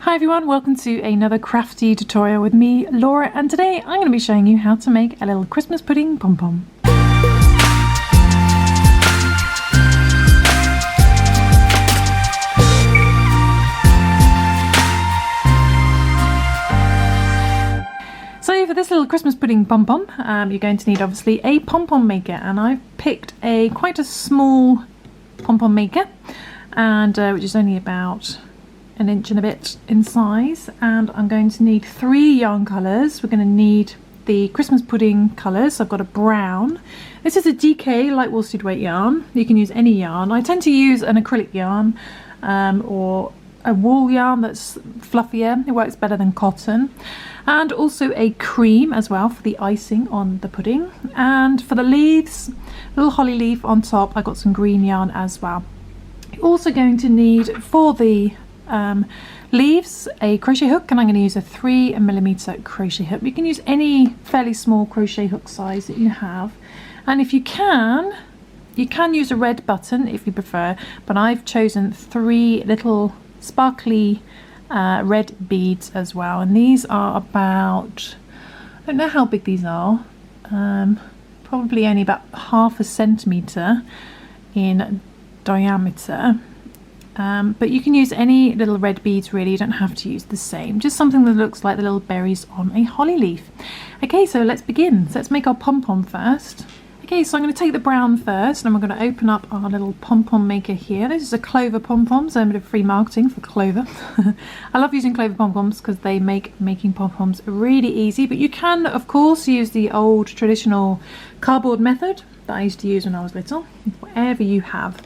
Hi everyone, welcome to another crafty tutorial with me, Laura, and today I'm going to be showing you how to make a little Christmas pudding pom-pom. So for this little Christmas pudding pom-pom, you're going to need obviously a pom-pom maker, and I've picked quite a small pom-pom maker, and which is only about an inch and a bit in size, and I'm going to need 3 yarn colours. We're going to need the Christmas pudding colours. So I've got a brown. This is a DK light worsted weight yarn. You can use any yarn. I tend to use an acrylic yarn or a wool yarn that's fluffier. It works better than cotton. And also a cream as well for the icing on the pudding. And for the leaves, a little holly leaf on top. I got some green yarn as well. You're also going to need for the leaves a crochet hook, and I'm going to use a 3mm crochet hook. You can use any fairly small crochet hook size that you have, and if you can use a red button if you prefer, but I've chosen 3 little sparkly red beads as well, and these are about, I don't know how big these are, probably only about 1/2 centimetre in diameter. But you can use any little red beads really, you don't have to use the same, just something that looks like the little berries on a holly leaf. Okay, so let's begin. So let's make our pom-pom first. Okay, so I'm going to take the brown first, and we're going to open up our little pom-pom maker here. This is a clover pom-pom, so a bit of free marketing for clover. I love using clover pom-poms because they make making pom-poms really easy, but you can of course use the old traditional cardboard method that I used to use when I was little, whatever you have.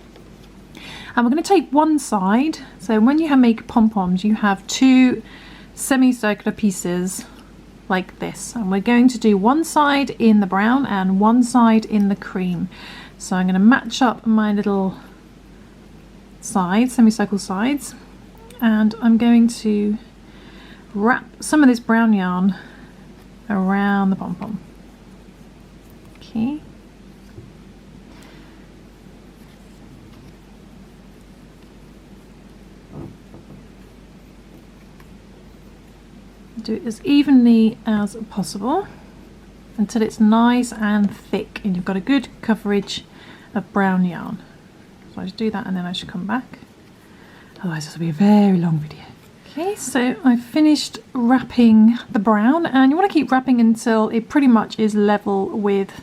And we're going to take one side. So when you make pom-poms, you have 2 semicircular pieces like this, and we're going to do one side in the brown and one side in the cream. So I'm going to match up my little sides, semicircle sides, and I'm going to wrap some of this brown yarn around the pom-pom. Okay. Do it as evenly as possible until it's nice and thick and you've got a good coverage of brown yarn. So I just do that and then I should come back, otherwise this will be a very long video. Okay, so I've finished wrapping the brown, and you want to keep wrapping until it pretty much is level with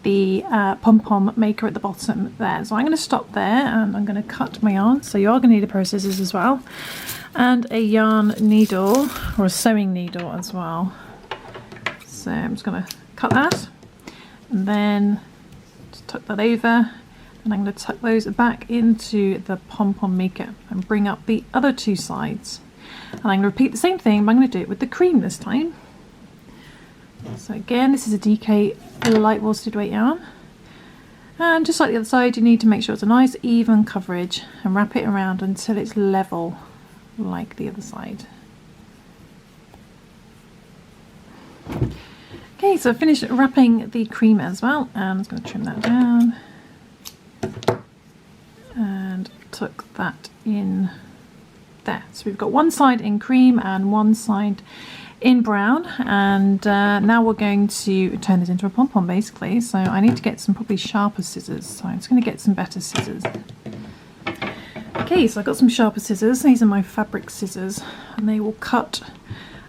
the pom-pom maker at the bottom there. So I'm going to stop there and I'm going to cut my yarn. So you are going to need a pair of scissors as well, and a yarn needle or a sewing needle as well. So I'm just going to cut that and then just tuck that over, and I'm going to tuck those back into the pom-pom maker and bring up the other 2 sides. And I'm going to repeat the same thing, but I'm going to do it with the cream this time. So again, this is a DK light worsted weight yarn, and just like the other side, you need to make sure it's a nice even coverage and wrap it around until it's level like the other side. Okay, so I finished wrapping the cream as well, and I'm just going to trim that down and tuck that in there. So we've got one side in cream and one side in brown, and now we're going to turn this into a pom-pom basically. So I need to get some probably sharper scissors, so I'm just going to get some better scissors. Okay, so I've got some sharper scissors. These are my fabric scissors, and they will cut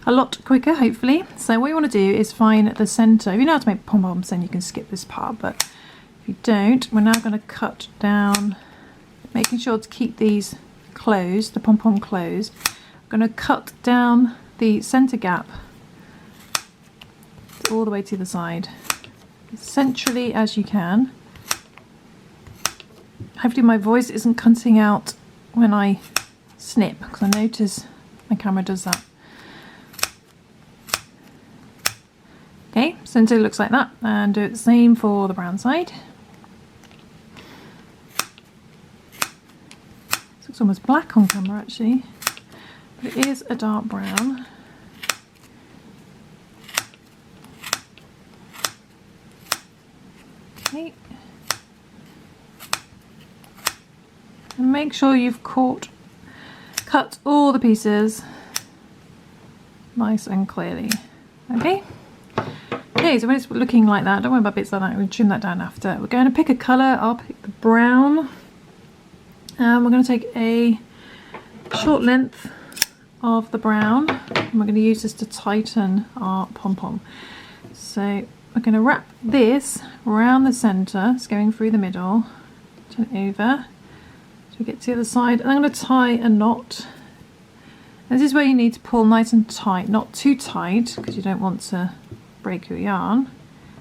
a lot quicker hopefully. So what you want to do is find the centre. If you know how to make pom-poms, then you can skip this part, but if you don't, we're now going to cut down, making sure to keep these closed, the pom-pom closed. I'm going to cut down the centre gap all the way to the side, as centrally as you can. Hopefully my voice isn't cutting out when I snip, because I notice my camera does that. Okay, so it looks like that, and do it the same for the brown side. This looks almost black on camera actually, but it is a dark brown. Okay. And make sure you've cut all the pieces nice and clearly. Okay. Okay, so when it's looking like that, don't worry about bits like that, we'll trim that down after. We're going to pick a colour. I'll pick the brown. And we're going to take a short length of the brown. And we're going to use this to tighten our pom-pom. So we're going to wrap this around the centre. It's going through the middle. Turn it over. So we get to the other side. And I'm going to tie a knot. This is where you need to pull nice and tight. Not too tight, because you don't want to break your yarn,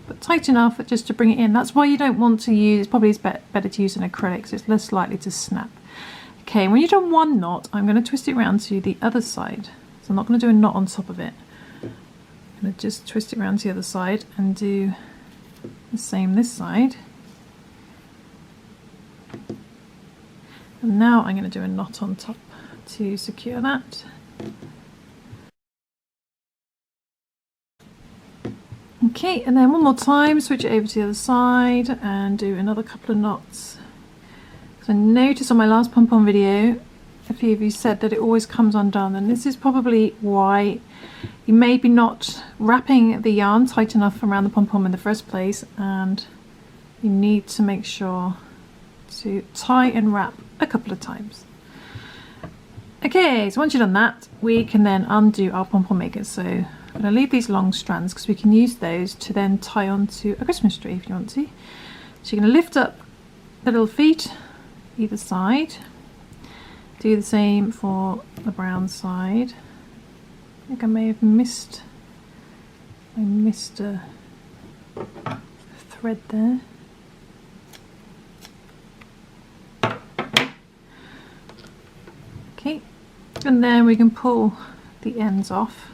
but tight enough just to bring it in. That's why you don't want to use, it's probably better to use an acrylic, so it's less likely to snap. Okay, when you've done one knot, I'm going to twist it around to the other side. So I'm not going to do a knot on top of it. I'm going to just twist it around to the other side and do the same this side. And now I'm going to do a knot on top to secure that. Okay, and then one more time, switch it over to the other side and do another couple of knots. So I noticed on my last pom-pom video, a few of you said that it always comes undone, and this is probably why you may be not wrapping the yarn tight enough around the pom-pom in the first place, and you need to make sure to tie and wrap a couple of times. Okay, so once you've done that, we can then undo our pom-pom maker. So I'm going to leave these long strands because we can use those to then tie onto a Christmas tree if you want to. So you're going to lift up the little feet either side. Do the same for the brown side. I think I may have missed a thread there. Okay, and then we can pull the ends off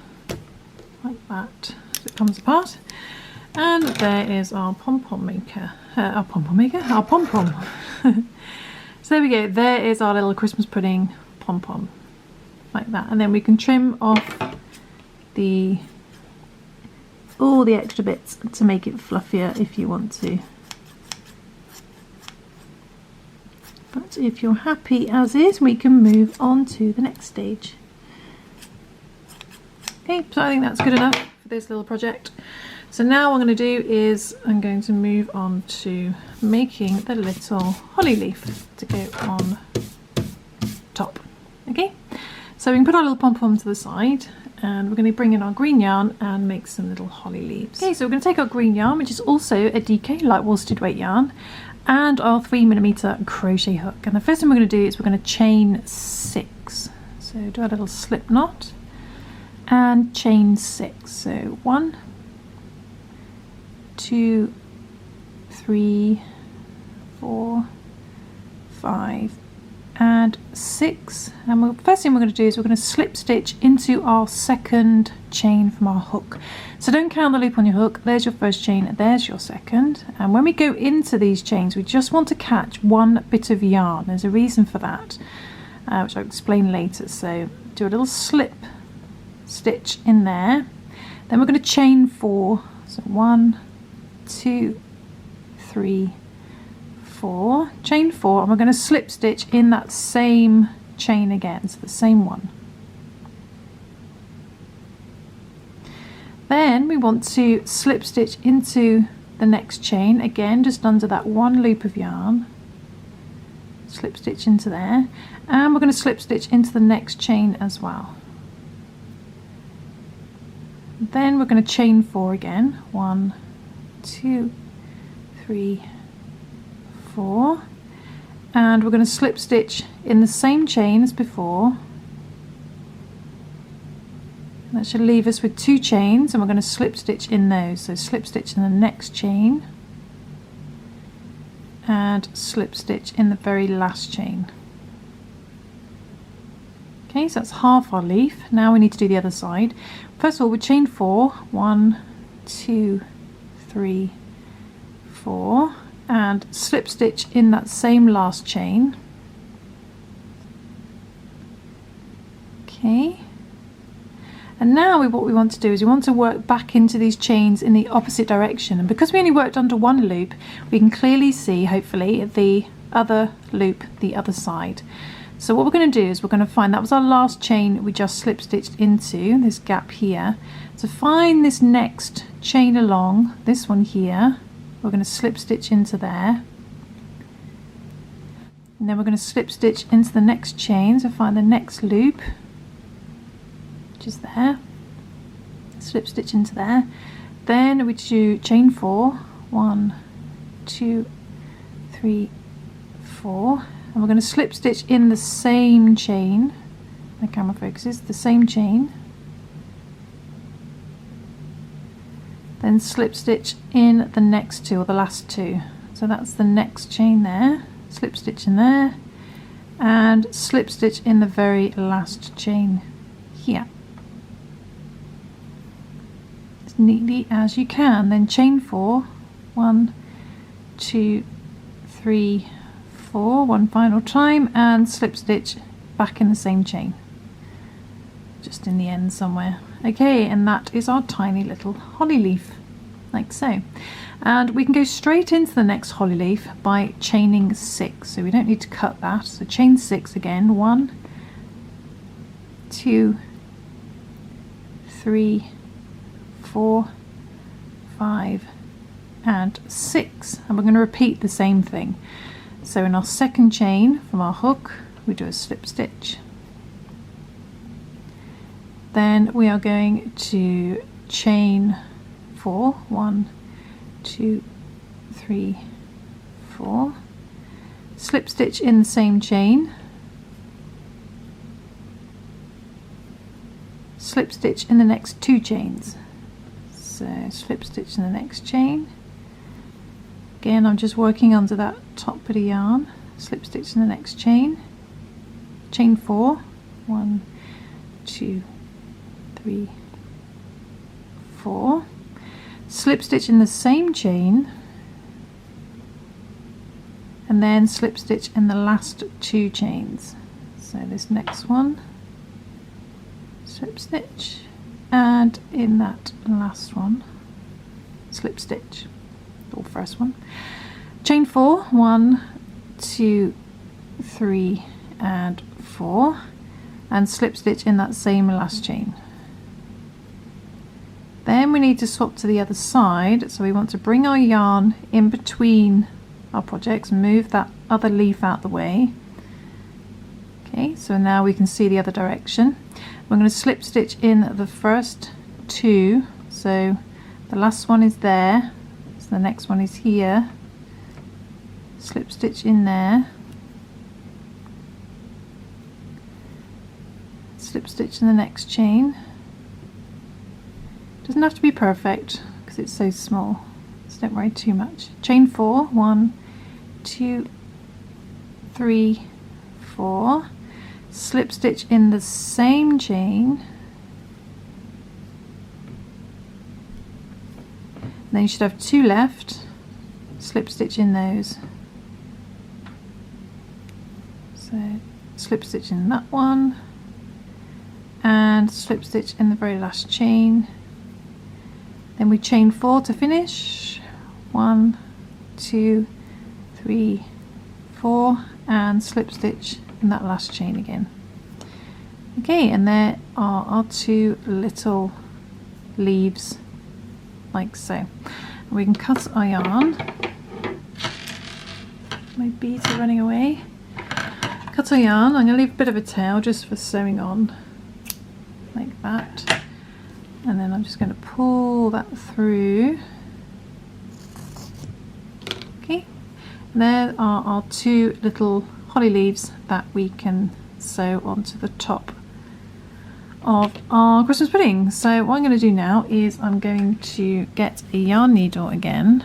like that so it comes apart, and there is our pom-pom maker, our pom-pom. So there we go, there is our little Christmas pudding pom-pom like that, and then we can trim off all the extra bits to make it fluffier if you want to. But if you're happy as is, we can move on to the next stage. Okay, so I think that's good enough for this little project. So now what I'm going to do is I'm going to move on to making the little holly leaf to go on top. Okay, so we can put our little pom-pom to the side, and we're going to bring in our green yarn and make some little holly leaves. Okay, so we're going to take our green yarn, which is also a DK light worsted weight yarn, and our 3mm crochet hook. And the first thing we're going to do is we're going to chain 6. So do a little slip knot and chain 6. So 1, 2, 3, 4, 5 and 6. And the first thing we're going to do is we're going to slip stitch into our second chain from our hook. So don't count the loop on your hook. There's your first chain, there's your second, and when we go into these chains we just want to catch one bit of yarn. There's a reason for that, which I'll explain later. So do a little slip stitch in there, then we're going to chain 4. So 1, 2, 3, 4, chain 4, and we're going to slip stitch in that same chain again, so the same one. Then we want to slip stitch into the next chain, again just under that one loop of yarn, slip stitch into there, and we're going to slip stitch into the next chain as well. Then we're going to chain 4 again, 1, 2, 3, 4, and we're going to slip stitch in the same chain as before. That should leave us with 2 chains, and we're going to slip stitch in those. So slip stitch in the next chain and slip stitch in the very last chain. Okay, so that's half our leaf. Now we need to do the other side. First of all, we chain 4, 1, 2, 3, 4, and slip stitch in that same last chain. Okay, and now what we want to do is we want to work back into these chains in the opposite direction, and because we only worked under one loop we can clearly see, hopefully, the other loop the other side. So what we're going to do is we're going to find, that was our last chain we just slip stitched into this gap here. To find this next chain along, this one here, we're going to slip stitch into there, and then we're going to slip stitch into the next chain to find the next loop, which is there, slip stitch into there. Then we do chain 4, 1, 2, 3, 4, and we're going to slip stitch in the same chain, the camera focuses, the same chain, then slip stitch in the next 2, or the last 2, so that's the next chain there, slip stitch in there, and slip stitch in the very last chain here, as neatly as you can. Then chain 4, 1, 2, 3, 4, one final time, and slip stitch back in the same chain, just in the end somewhere. Okay, and that is our tiny little holly leaf, like so. And we can go straight into the next holly leaf by chaining 6, so we don't need to cut that. So chain 6 again, 1, 2, 3, 4, 5, and 6, and we're going to repeat the same thing. So in our second chain from our hook, we do a slip stitch. Then we are going to chain 4, 1, 2, 3, 4, slip stitch in the same chain, slip stitch in the next 2 chains. So slip stitch in the next chain. Again, I'm just working onto that top bit of yarn, slip stitch in the next chain, chain 4, 1, 2, 3, 4, slip stitch in the same chain, and then slip stitch in the last 2 chains. So this next one, slip stitch, and in that last one, slip stitch. Or first one, chain 4, 1, 2, 3, and 4, and slip stitch in that same last chain. Then we need to swap to the other side, so we want to bring our yarn in between our projects and move that other leaf out the way. Okay, so now we can see the other direction. We're going to slip stitch in the first 2, so the last one is there, so the next one is here, slip stitch in there, slip stitch in the next chain. Doesn't have to be perfect because it's so small, so don't worry too much. Chain 4, 1, 2, 3, 4, slip stitch in the same chain, and then you should have 2 left, slip stitch in those. So slip stitch in that one, and slip stitch in the very last chain. Then we chain 4 to finish, 1, 2, 3, 4, and slip stitch in that last chain again. Okay, and there are our 2 little leaves, like so. And we can cut our yarn. My beads are running away. Cut our yarn. I'm going to leave a bit of a tail just for sewing on, like that. And then I'm just going to pull that through. Okay, and there are our 2 little holly leaves that we can sew onto the top of our Christmas pudding. So what I'm going to do now is I'm going to get a yarn needle again.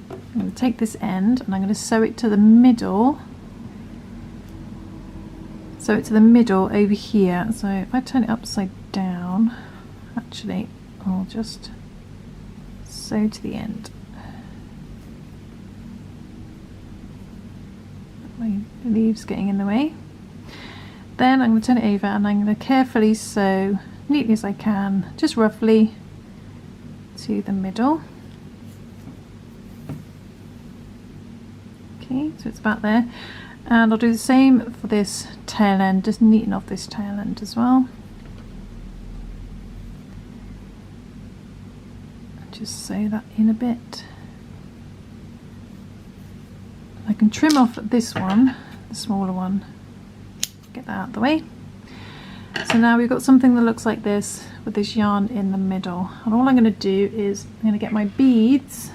I'm going to take this end and I'm going to sew it to the middle. Sew it to the middle over here. So if I turn it upside down, actually I'll just sew to the end. My leaves getting in the way. Then I'm going to turn it over and I'm going to carefully sew neatly as I can, just roughly to the middle. Okay, so it's about there. And I'll do the same for this tail end, just neaten off this tail end as well. Just sew that in a bit. I can trim off this one, the smaller one, get that out of the way. So now we've got something that looks like this with this yarn in the middle. And all I'm going to do is I'm going to get my beads.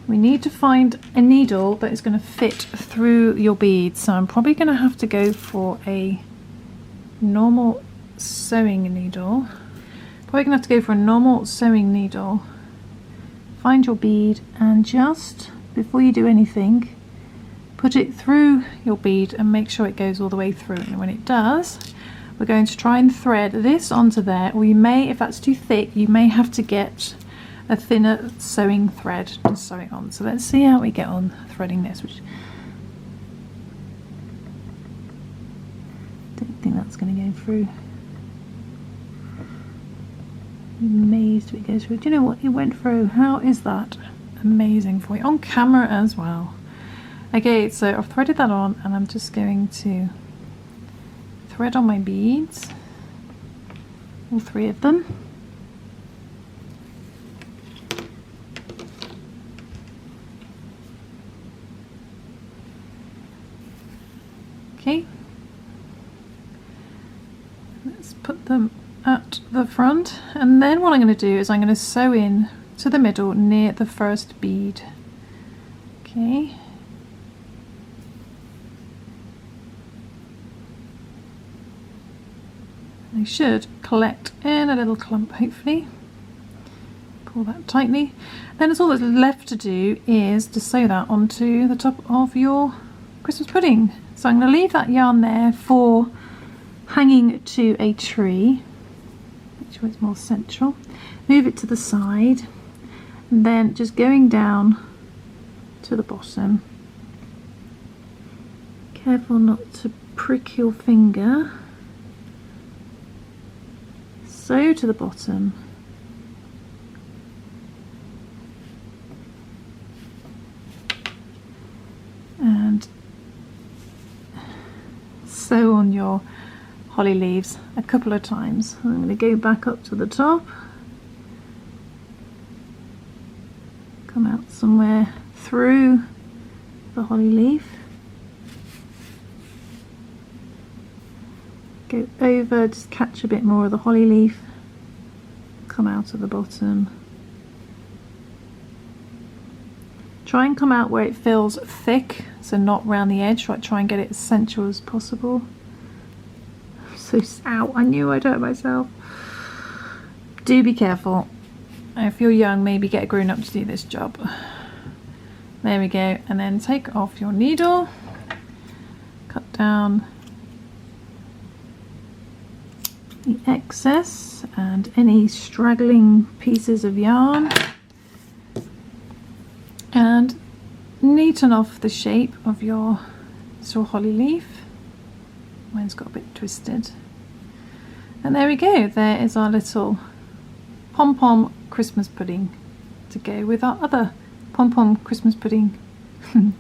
We need to find a needle that is going to fit through your beads. So I'm probably going to have to go for a normal sewing needle. Probably going to have to go for a normal sewing needle. Find your bead and just before you do anything, put it through your bead and make sure it goes all the way through. And when it does, we're going to try and thread this onto there, or you may, if that's too thick, you may have to get a thinner sewing thread to sew it on. So let's see how we get on threading this, which I don't think that's going to go through. I'm amazed if it goes through. Do you know what? It went through. How is that? Amazing for you. On camera as well. Okay, so I've threaded that on and I'm just going to thread on my beads, all 3 of them. Okay, let's put them at the front, and then what I'm going to do is I'm going to sew in to the middle near the first bead. Okay. They should collect in a little clump, hopefully. Pull that tightly. Then all that's left to do is to sew that onto the top of your Christmas pudding. So I'm going to leave that yarn there for hanging to a tree. Make sure it's more central. Move it to the side. And then just going down to the bottom. Careful not to prick your finger. Sew to the bottom. And sew on your holly leaves a couple of times. I'm going to go back up to the top. Come out somewhere through the holly leaf. Go over, just catch a bit more of the holly leaf, come out of the bottom. Try and come out where it feels thick, so not round the edge, like try and get it as central as possible. So, ow, I knew I'd hurt myself. Do be careful. If you're young, maybe get a grown-up to do this job. There we go, and then take off your needle, cut down the excess and any straggling pieces of yarn, and neaten off the shape of your straw holly leaf. Mine's got a bit twisted. And there we go, there is our little Pom Pom Christmas pudding to go with our other Pom Pom Christmas pudding. You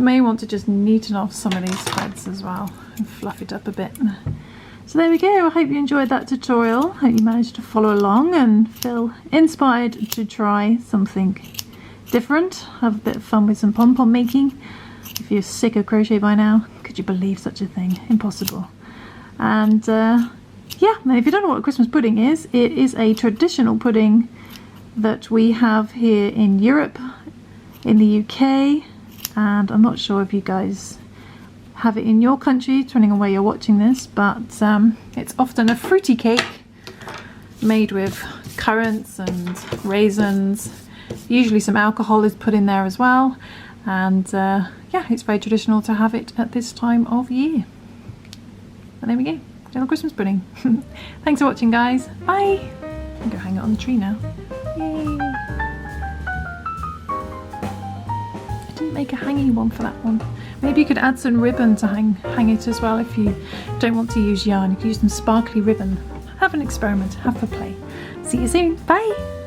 may want to just neaten off some of these threads as well and fluff it up a bit. So there we go, I hope you enjoyed that tutorial. I hope you managed to follow along and feel inspired to try something different. Have a bit of fun with some pom-pom making. If you're sick of crochet by now, could you believe such a thing? Impossible. And yeah, if you don't know what a Christmas pudding is, it is a traditional pudding that we have here in Europe, in the UK, and I'm not sure if you guys have it in your country, depending on where you're watching this, but it's often a fruity cake made with currants and raisins. Usually some alcohol is put in there as well, and yeah, it's very traditional to have it at this time of year. And there we go, little Christmas pudding. Thanks for watching, guys. Bye. I'm gonna hang it on the tree now. Yay! I didn't make a hangy one for that one. Maybe you could add some ribbon to hang it as well if you don't want to use yarn. You could use some sparkly ribbon. Have an experiment, have a play. See you soon, bye!